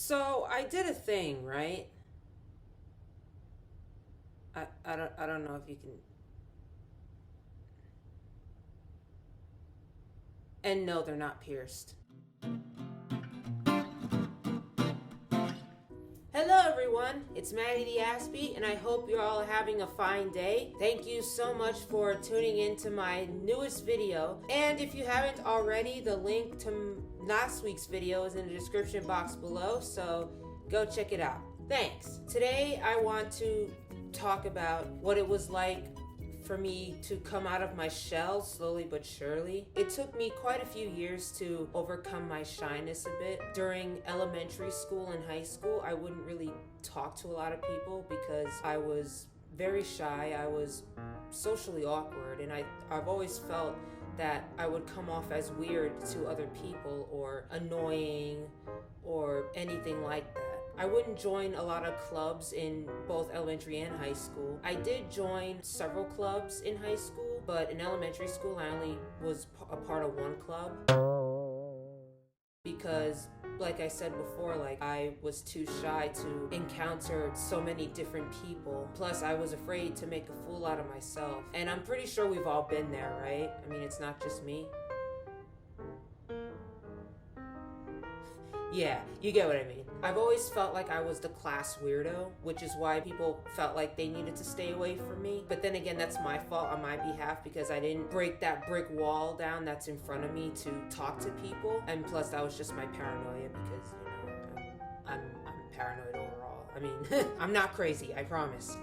So I did a thing, right? I don't know if you can. And no, they're not pierced. Hello everyone, it's Maddie the Aspie, and I hope you're all having a fine day. Thank you so much for tuning into my newest video. And if you haven't already, the link to last week's video is in the description box below, so go check it out. Thanks. Today I want to talk about what it was like for me to come out of my shell slowly but surely. It took me quite a few years to overcome my shyness a bit. During elementary school and high school, I wouldn't really talk to a lot of people because I was very shy. I was socially awkward, and I've always felt that I would come off as weird to other people or annoying or anything like that. I wouldn't join a lot of clubs in both elementary and high school. I did join several clubs in high school, but in elementary school I only was a part of one club because, like I said before, I was too shy to encounter so many different people. Plus I was afraid to make a fool out of myself. And I'm pretty sure we've all been there, right? I mean, it's not just me. Yeah, you get what I mean. I've always felt like I was the class weirdo, which is why people felt like they needed to stay away from me. But then again, that's my fault on my behalf because I didn't break that brick wall down that's in front of me to talk to people. And plus, that was just my paranoia because, I'm paranoid overall. I mean, I'm not crazy, I promise.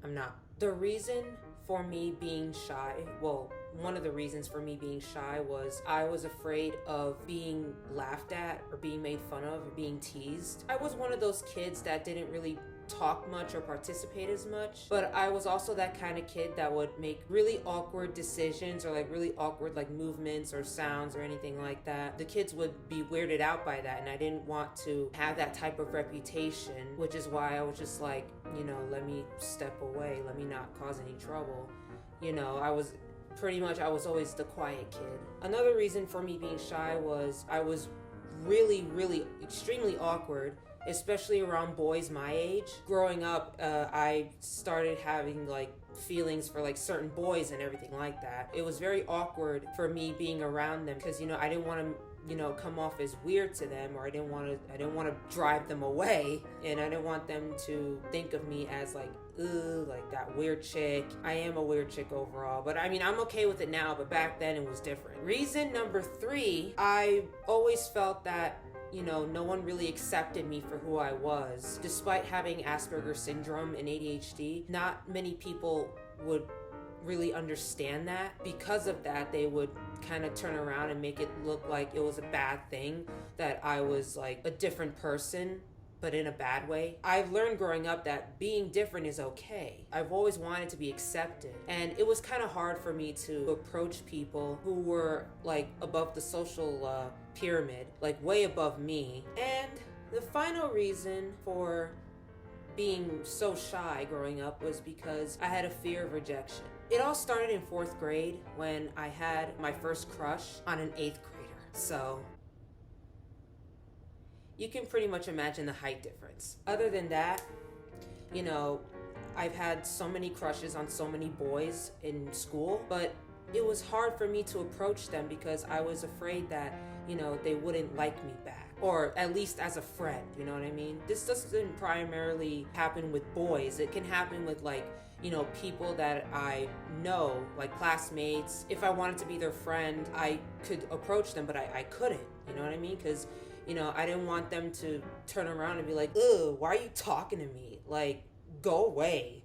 I'm not. The reason for me being shy, well, one of the reasons for me being shy was I was afraid of being laughed at or being made fun of or being teased. I was one of those kids that didn't really talk much or participate as much, but I was also that kind of kid that would make really awkward decisions or really awkward movements or sounds or anything like that. The kids would be weirded out by that, and I didn't want to have that type of reputation, which is why I was just let me step away, let me not cause any trouble. I was always the quiet kid. Another reason for me being shy was I was really, really extremely awkward, especially around boys my age. Growing up, I started having feelings for certain boys and everything like that. It was very awkward for me being around them because I didn't want to come off as weird to them, or I didn't want to drive them away, and I didn't want them to think of me as ooh, that weird chick. I am a weird chick overall, but I mean, I'm okay with it now, but back then it was different. Reason number 3, I always felt that no one really accepted me for who I was. Despite having Asperger's syndrome and ADHD, not many people would really understand that. Because of that, they would kind of turn around and make it look like it was a bad thing, that I was a different person, but in a bad way. I've learned growing up that being different is okay. I've always wanted to be accepted, and it was kind of hard for me to approach people who were above the social pyramid, way above me. And the final reason for being so shy growing up was because I had a fear of rejection. It all started in 4th grade when I had my first crush on an 8th grader. So you can pretty much imagine the height difference. Other than that, I've had so many crushes on so many boys in school, but it was hard for me to approach them because I was afraid that, they wouldn't like me back, or at least as a friend, you know what I mean? This doesn't primarily happen with boys. It can happen with people that I know, classmates. If I wanted to be their friend, I could approach them, but I couldn't, you know what I mean? Because, I didn't want them to turn around and be like, ugh, why are you talking to me? Go away.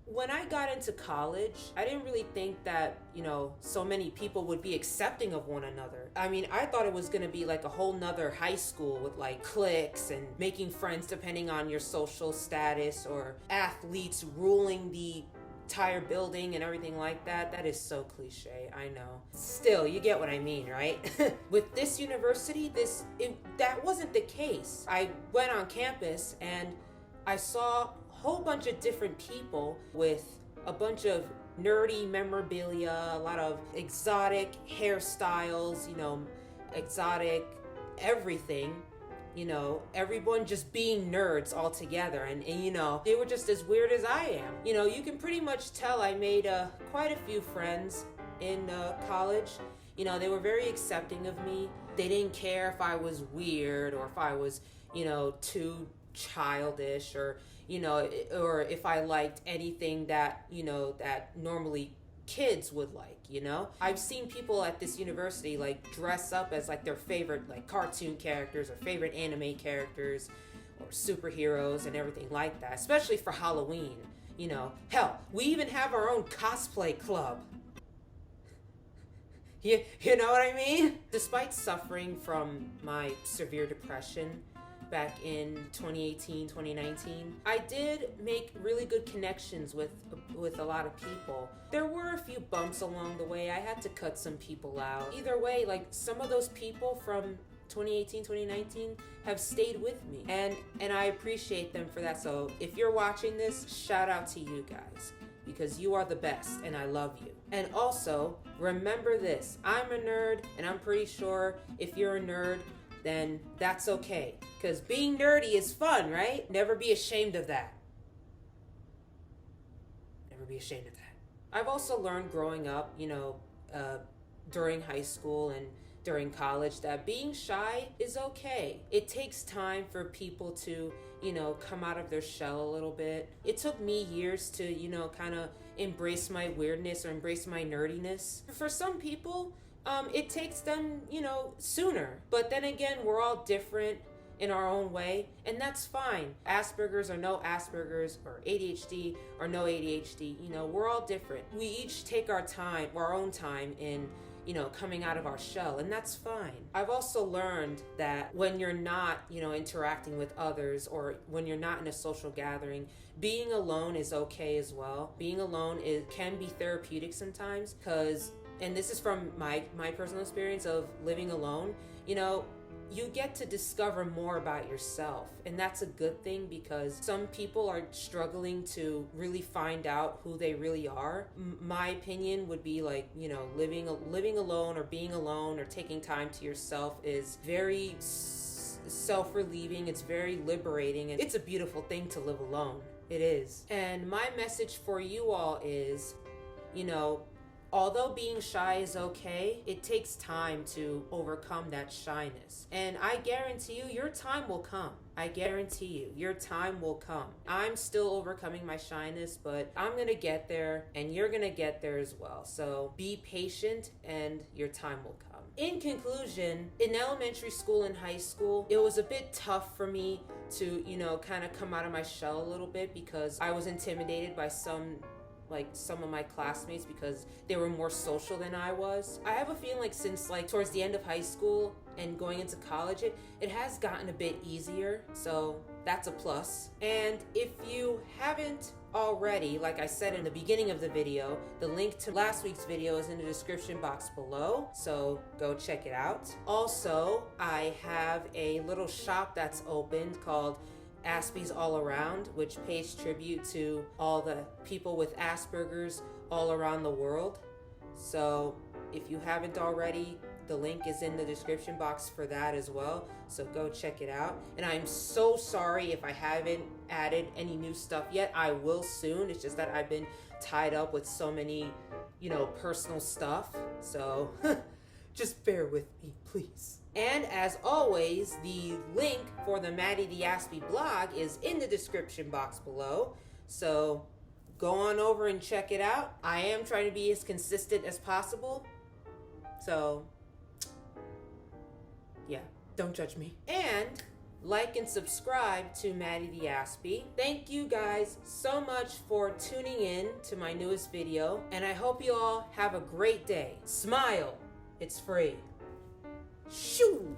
When I got into college, I didn't really think that, so many people would be accepting of one another. I mean, I thought it was gonna be a whole nother high school with cliques and making friends depending on your social status, or athletes ruling the entire building and everything like that. That is so cliche, I know. Still, you get what I mean, right? With this university, that wasn't the case. I went on campus and I saw whole bunch of different people with a bunch of nerdy memorabilia, a lot of exotic hairstyles, you know, exotic everything. You know, everyone just being nerds all together, and you know, they were just as weird as I am. You know, you can pretty much tell I made quite a few friends in college. You know, they were very accepting of me. They didn't care if I was weird or if I was, you know, too childish, or, you know, or if I liked anything that, you know, that normally kids would like, you know? I've seen people at this university like dress up as like their favorite like cartoon characters or favorite anime characters or superheroes and everything like that, especially for Halloween. You know, hell, we even have our own cosplay club. You know what I mean? Despite suffering from my severe depression back in 2018, 2019, I did make really good connections with a lot of people. There were a few bumps along the way. I had to cut some people out. Either way, like, some of those people from 2018, 2019 have stayed with me, and I appreciate them for that. So if you're watching this, shout out to you guys, because you are the best and I love you. And also, remember this, I'm a nerd, and I'm pretty sure if you're a nerd, then that's okay. Because being nerdy is fun, right? Never be ashamed of that. Never be ashamed of that. I've also learned growing up, you know, during high school and during college, that being shy is okay. It takes time for people to, you know, come out of their shell a little bit. It took me years to, you know, kind of embrace my weirdness or embrace my nerdiness. For some people, it takes them, you know, sooner. But then again, we're all different in our own way, and that's fine. Asperger's or no Asperger's, or ADHD or no ADHD, you know, we're all different. We each take our time, our own time in, you know, coming out of our shell, and that's fine. I've also learned that when you're not, you know, interacting with others, or when you're not in a social gathering, being alone is okay as well. Being alone can be therapeutic sometimes, because, and this is from my personal experience of living alone, you know, you get to discover more about yourself, and that's a good thing, because some people are struggling to really find out who they really are. My opinion would be like, you know, living alone or being alone or taking time to yourself is very self-relieving. It's very liberating, and it's a beautiful thing to live alone. It is. And my message for you all is, you know, although being shy is okay, it takes time to overcome that shyness. And I guarantee you, your time will come. I guarantee you, your time will come. I'm still overcoming my shyness, but I'm gonna get there, and you're gonna get there as well. So be patient, and your time will come. In conclusion, in elementary school and high school, it was a bit tough for me to, you know, kind of come out of my shell a little bit, because I was intimidated by some of my classmates because they were more social than I was. I have a feeling like since like towards the end of high school and going into college, it has gotten a bit easier, so that's a plus. And if you haven't already, like I said in the beginning of the video, the link to last week's video is in the description box below, so go check it out. Also, I have a little shop that's opened called Aspie's All Around, which pays tribute to all the people with Asperger's all around the world. So if you haven't already, the link is in the description box for that as well, so go check it out. And I'm so sorry if I haven't added any new stuff yet. I will soon. It's just that I've been tied up with so many, you know, personal stuff, so just bear with me, please. And as always, the link for the Maddie the Aspie blog is in the description box below. So go on over and check it out. I am trying to be as consistent as possible. So yeah, don't judge me. And like and subscribe to Maddie the Aspie. Thank you guys so much for tuning in to my newest video. And I hope you all have a great day. Smile. It's free. Shoo!